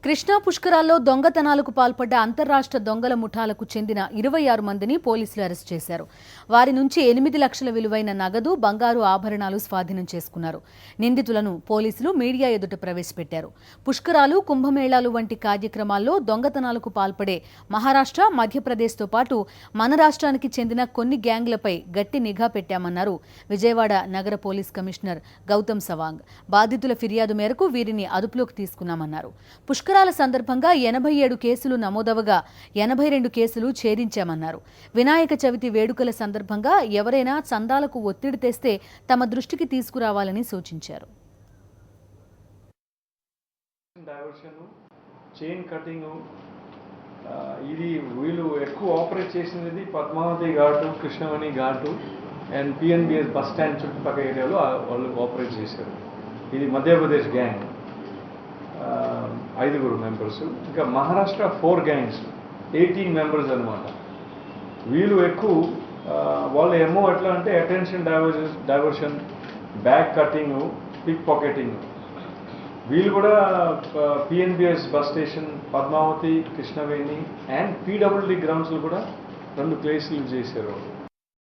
కృష్ణా పుష్కరాల్లో దొంగతనాలకు పాల్పడ్డ అంతర్రాష్ట్ర దొంగల ముఠాలకు చెందిన 26 మందిని పోలీసులు అరెస్ట్ చేశారు. వారి నుంచి 8 లక్షల విలువైన నగదు, బంగారు ఆభరణాలు స్వాధీనం చేసుకున్నారు. నిందితులను పోలీసులు మీడియా ఎదుట ప్రవేశపెట్టారు. పుష్కరాలు, కుంభమేళాలు వంటి కార్యక్రమాల్లో దొంగతనాలకు పాల్పడే మహారాష్ట్ర, మధ్యప్రదేశ్తో పాటు మన రాష్ట్రానికి చెందిన కొన్ని గ్యాంగ్లపై గట్టి నిఘా పెట్టామన్నారు విజయవాడ నగర పోలీస్ కమిషనర్ గౌతమ్ సవాంగ్. బాధితుల ఫిర్యాదు మేరకు వీరిని అదుపులోకి తీసుకున్నామన్నారు. పుష్కరాల సందర్భంగా 87 కేసులు నమోదవగా 82 కేసులు ఛేదించామన్నారు. వినాయక చవితి వేడుకల సందర్భంగా ఎవరైనా చందాలకు ఒత్తిడి తెస్తే తమ దృష్టికి తీసుకురావాలని సూచించారు. ఇది వీళ్ళు ఎక్కువ ఆపరేట్ చేసినది పద్మావతి ఘాటు, కృష్ణవేణి ఘాటు అండ్ పిఎన్బిఎస్ బస్ స్టాండ్ చుట్టుపక్కల ఏరియాలో వాళ్ళు ఆపరేట్ చేశారు. ఇది మధ్యప్రదేశ్ గ్యాంగ్ 5 మెంబర్స్, ఇంకా మహారాష్ట్ర 4 గ్యాంగ్స్ 18 మెంబర్స్ అనమాట. వీళ్ళు ఎక్కువ వాళ్ళ ఏమో ఎట్లా అంటే attention diversion, bag cutting, pickpocketing. వీళ్ళు కూడా PNBS bus station, Padmavati, Krishnaveni and PWD గ్రౌండ్స్లో కూడా 2 కేసులు చేశారు.